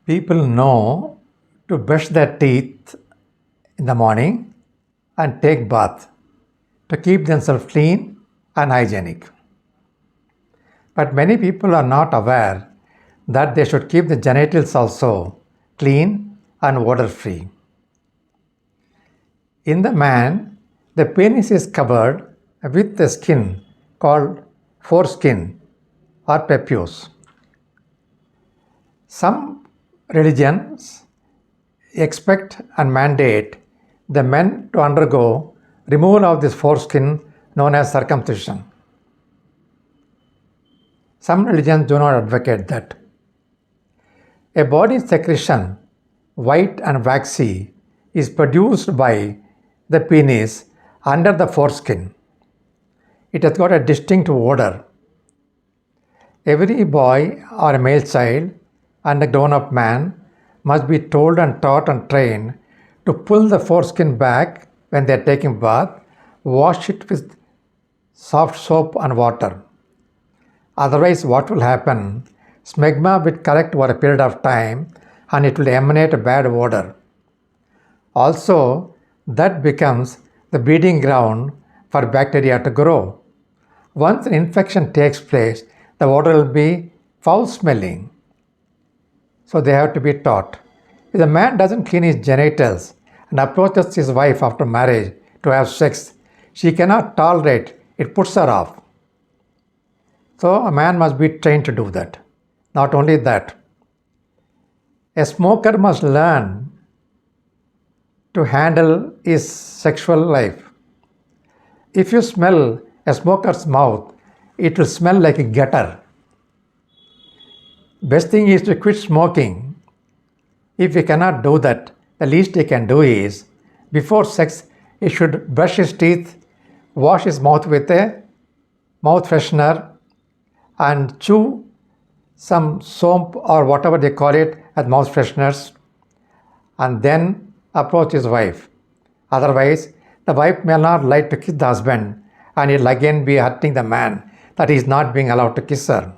People know to brush their teeth in the morning and take bath to keep themselves clean and hygienic. But many people are not aware that they should keep the genitals also clean and odor-free. In the man, the penis is covered with a skin called foreskin or prepuce. Some religions expect and mandate the men to undergo removal of this foreskin known as circumcision. Some religions do not advocate that. A body secretion, white and waxy, is produced by the penis under the foreskin. It has got a distinct odor. Every boy or a male child and a grown-up man must be told and taught and trained to pull the foreskin back when they are taking bath, wash it with soft soap and water. Otherwise, what will happen? Smegma will collect over a period of time and it will emanate a bad odor. Also, that becomes the breeding ground for bacteria to grow. Once an infection takes place, the odor will be foul smelling. So they have to be taught. If the man doesn't clean his genitals and approaches his wife after marriage to have sex, she cannot tolerate, it puts her off. So a man must be trained to do that. Not only that, a smoker must learn to handle his sexual life. If you smell a smoker's mouth, it will smell like a gutter. Best thing is to quit smoking. If he cannot do that, the least he can do is, before sex, he should brush his teeth, wash his mouth with a mouth freshener, and chew some soap or whatever they call it as mouth fresheners, and then approach his wife. Otherwise, the wife may not like to kiss the husband and he'll again be hurting the man that he is not being allowed to kiss her.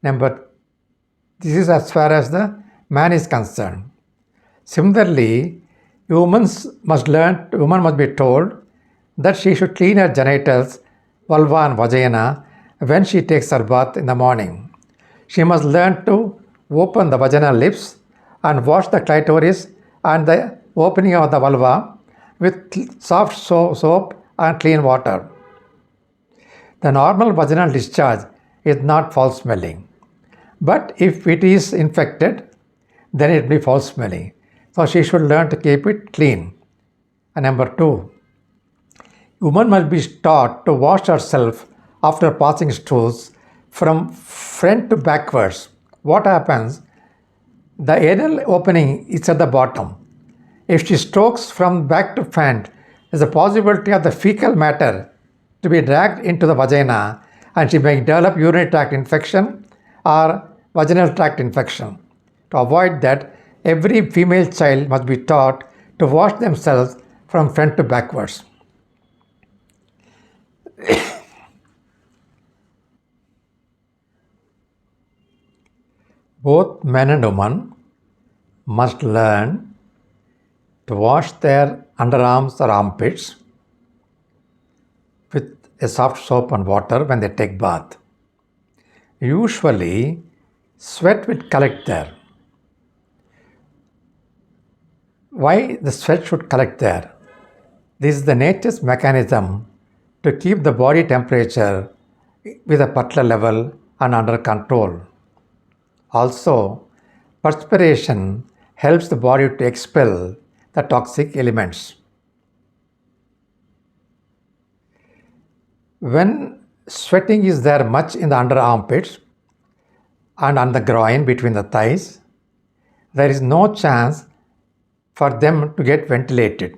This is as far as the man is concerned. Similarly, woman must be told that she should clean her genitals, vulva and vagina when she takes her bath in the morning. She must learn to open the vaginal lips and wash the clitoris and the opening of the vulva with soft soap and clean water. The normal vaginal discharge is not foul smelling. But if it is infected, then it will be foul smelling. So she should learn to keep it clean. And number 2, woman must be taught to wash herself after passing stools from front to backwards. What happens? The anal opening is at the bottom. If she strokes from back to front, there is a possibility of the fecal matter to be dragged into the vagina and she may develop urinary tract infection or vaginal tract infection. To avoid that, every female child must be taught to wash themselves from front to backwards. Both men and women must learn to wash their underarms or armpits with a soft soap and water when they take bath. Usually, sweat will collect there. Why the sweat should collect there? This is the nature's mechanism to keep the body temperature with a particular level and under control. Also, perspiration helps the body to expel the toxic elements. When sweating is there much in the under armpits and on the groin between the thighs, there is no chance for them to get ventilated.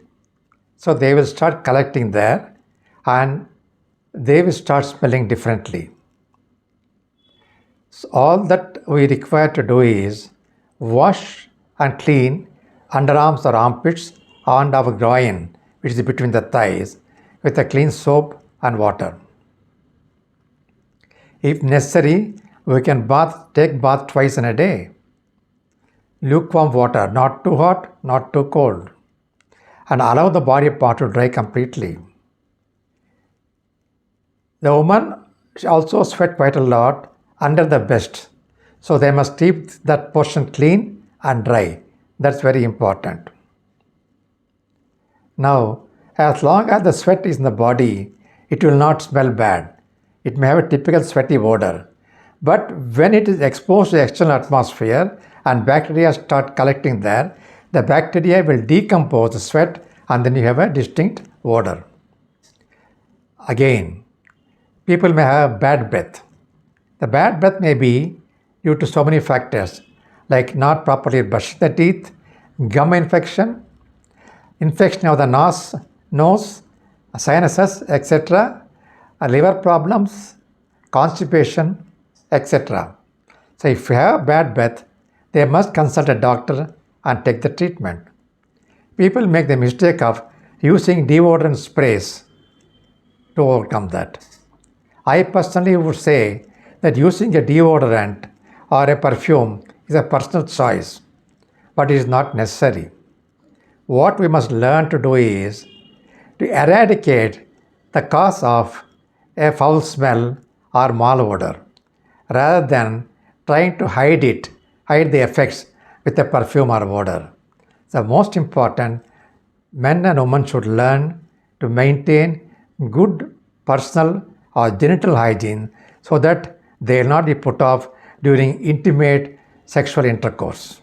So they will start collecting there and they will start smelling differently. So all that we require to do is wash and clean underarms or armpits and our groin, which is between the thighs, with a clean soap and water. If necessary, we can take bath twice in a day. lukewarm water, not too hot, not too cold, and allow the body part to dry completely. The woman also sweat quite a lot under the breast, so they must keep that portion clean and dry. That's very important. Now, as long as the sweat is in the body, it will not smell bad. It may have a typical sweaty odor. But when it is exposed to the external atmosphere and bacteria start collecting there, the bacteria will decompose the sweat and then you have a distinct odor. Again, people may have bad breath. The bad breath may be due to so many factors like not properly brushing the teeth, gum infection, infection of the nose, sinuses, etc., liver problems, constipation, etc. So if you have bad breath, they must consult a doctor and take the treatment. People make the mistake of using deodorant sprays to overcome that. I personally would say that using a deodorant or a perfume is a personal choice, but it is not necessary. What we must learn to do is to eradicate the cause of a foul smell or malodor, rather than trying to hide the effects with a perfume or odor. The most important, men and women should learn to maintain good personal or genital hygiene so that they will not be put off during intimate sexual intercourse.